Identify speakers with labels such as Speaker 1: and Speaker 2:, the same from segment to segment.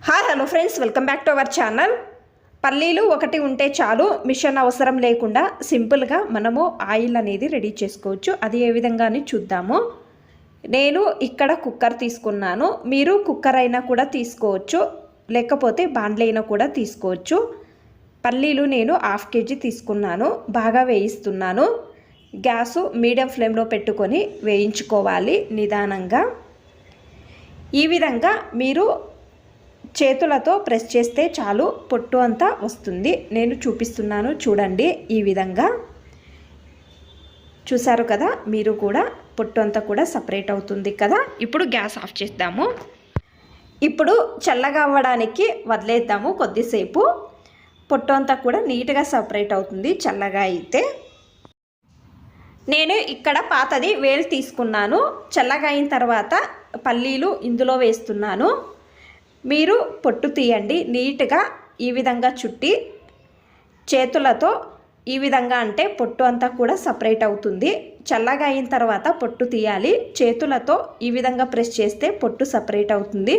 Speaker 1: Hi hello friends, welcome back to our channel. పల్లీలు ఒకటి ఉంటే చాలు, మిషన్ అవసరం లేకుండా సింపుల్గా మనము ఆయిల్ అనేది రెడీ చేసుకోవచ్చు. అది ఏ విధంగా అని చూద్దాము. నేను ఇక్కడ కుక్కర్ తీసుకున్నాను. మీరు కుక్కర్ అయినా కూడా తీసుకోవచ్చు, లేకపోతే బాండ్లీ అయినా కూడా తీసుకోవచ్చు. పల్లీలు నేను 1/2 kg తీసుకున్నాను. బాగా వేయిస్తున్నాను. గ్యాసు మీడియం ఫ్లేమ్లో పెట్టుకొని వేయించుకోవాలి నిదానంగా. ఈ విధంగా మీరు చేతులతో ప్రెస్ చేస్తే చాలు, పొట్టు అంతా వస్తుంది. నేను చూపిస్తున్నాను చూడండి. ఈ విధంగా చూసారు కదా, మీరు కూడా పొట్టు అంతా కూడా సపరేట్ అవుతుంది కదా. ఇప్పుడు గ్యాస్ ఆఫ్ చేద్దాము. ఇప్పుడు చల్లగా అవ్వడానికి వదిలేద్దాము కొద్దిసేపు. పొట్టు అంతా కూడా నీట్గా సపరేట్ అవుతుంది చల్లగా అయితే. నేను ఇక్కడ పాతది వేలు తీసుకున్నాను. చల్లగా అయిన తర్వాత పల్లీలు ఇందులో వేస్తున్నాను. మీరు పొట్టు తీయండి నీట్గా. ఈ విధంగా చుట్టి చేతులతో ఈ విధంగా అంటే పొట్టు అంతా కూడా సపరేట్ అవుతుంది. చల్లగా అయిన తర్వాత పొట్టు తీయాలి. చేతులతో ఈ విధంగా ప్రెస్ చేస్తే పొట్టు సపరేట్ అవుతుంది.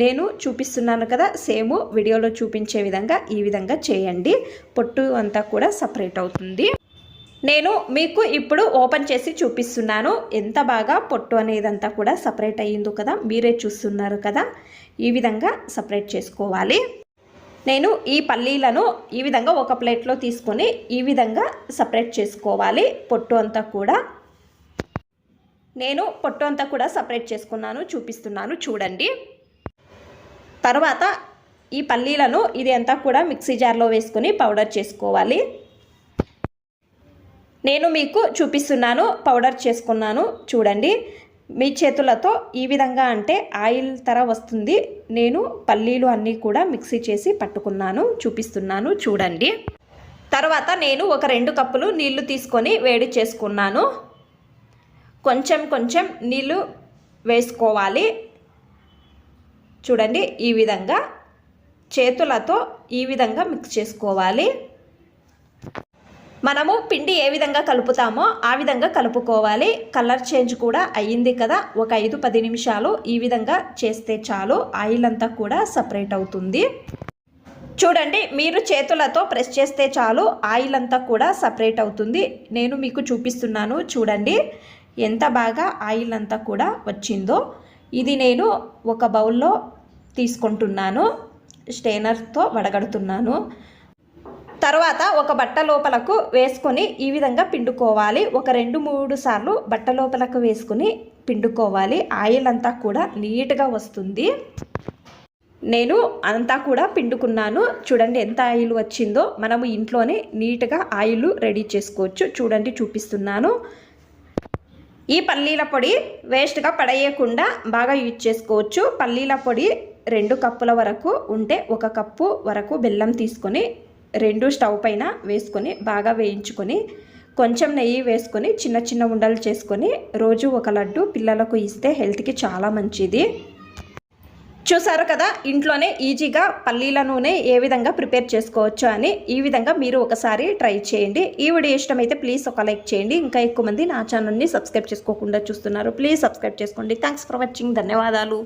Speaker 1: నేను చూపిస్తున్నాను కదా, సేమ్ వీడియోలో చూపించే విధంగా ఈ విధంగా చేయండి. పొట్టు అంతా కూడా సపరేట్ అవుతుంది. నేను మీకు ఇప్పుడు ఓపెన్ చేసి చూపిస్తున్నాను. ఎంత బాగా పొట్టు అనేదంతా కూడా సపరేట్ అయ్యిందో కదా, మీరే చూస్తున్నారు కదా. ఈ విధంగా సపరేట్ చేసుకోవాలి. నేను ఈ పల్లీలను ఈ విధంగా ఒక ప్లేట్లో తీసుకొని ఈ విధంగా సపరేట్ చేసుకోవాలి. పొట్టు అంతా కూడా నేను పొట్టు అంతా కూడా సపరేట్ చేసుకున్నాను, చూపిస్తున్నాను చూడండి. తర్వాత ఈ పల్లీలను ఇది అంతా కూడా మిక్సీ జార్లో వేసుకొని పౌడర్ చేసుకోవాలి. నేను మీకు చూపిస్తున్నాను, పౌడర్ చేసుకున్నాను చూడండి. మీ చేతులతో ఈ విధంగా అంటే ఆయిల్ తర వస్తుంది. నేను పల్లీలు అన్నీ కూడా మిక్సీ చేసి పట్టుకున్నాను, చూపిస్తున్నాను చూడండి. తర్వాత నేను ఒక 2 కప్పులు నీళ్లు తీసుకొని వేడి చేసుకున్నాను. కొంచెం కొంచెం నీళ్ళు వేసుకోవాలి చూడండి. ఈ విధంగా చేతులతో ఈ విధంగా మిక్స్ చేసుకోవాలి. మనము పిండి ఏ విధంగా కలుపుతామో ఆ విధంగా కలుపుకోవాలి. కలర్ చేంజ్ కూడా అయ్యింది కదా, ఒక 5-10 నిమిషాలు ఈ విధంగా చేస్తే చాలు. ఆయిల్ అంతా కూడా సపరేట్ అవుతుంది చూడండి. మీరు చేతులతో ప్రెస్ చేస్తే చాలు, ఆయిల్ అంతా కూడా సపరేట్ అవుతుంది. నేను మీకు చూపిస్తున్నాను చూడండి ఎంత బాగా ఆయిల్ అంతా కూడా వచ్చిందో. ఇది నేను ఒక బౌల్లో తీసుకుంటున్నాను, స్టెయినర్తో వడగడుతున్నాను. తర్వాత ఒక బట్ట లోపలకు వేసుకొని ఈ విధంగా పిండుకోవాలి. ఒక 2-3 సార్లు బట్ట లోపలకు వేసుకొని పిండుకోవాలి. ఆయిల్ అంతా కూడా నీట్గా వస్తుంది. నేను అంతా కూడా పిండుకున్నాను చూడండి ఎంత ఆయిల్ వచ్చిందో. మనము ఇంట్లోనే నీట్గా ఆయిల్ రెడీ చేసుకోవచ్చు చూడండి, చూపిస్తున్నాను. ఈ పల్లీల పొడి వేస్ట్గా పడేయకుండా బాగా యూజ్ చేసుకోవచ్చు. పల్లీల పొడి 2 కప్పుల వరకు ఉంటే 1 కప్పు వరకు బెల్లం తీసుకొని 2 స్టవ్ పైన వేసుకొని బాగా వేయించుకొని కొంచెం నెయ్యి వేసుకొని చిన్న చిన్న ఉండలు చేసుకొని రోజు ఒక లడ్డు పిల్లలకు ఇస్తే హెల్త్కి చాలా మంచిది. చూసారు కదా, ఇంట్లోనే ఈజీగా పల్లీల నూనె ఏ విధంగా ప్రిపేర్ చేసుకోవచ్చు అని. ఈ విధంగా మీరు ఒకసారి ట్రై చేయండి. ఈ వీడియో ఇష్టమైతే ప్లీజ్ ఒక లైక్ చేయండి. ఇంకా ఎక్కువ మంది నా ఛానల్ని సబ్స్క్రైబ్ చేసుకోకుండా చూస్తున్నారు, ప్లీజ్ సబ్స్క్రైబ్ చేసుకోండి. Thanks for watching. ధన్యవాదాలు.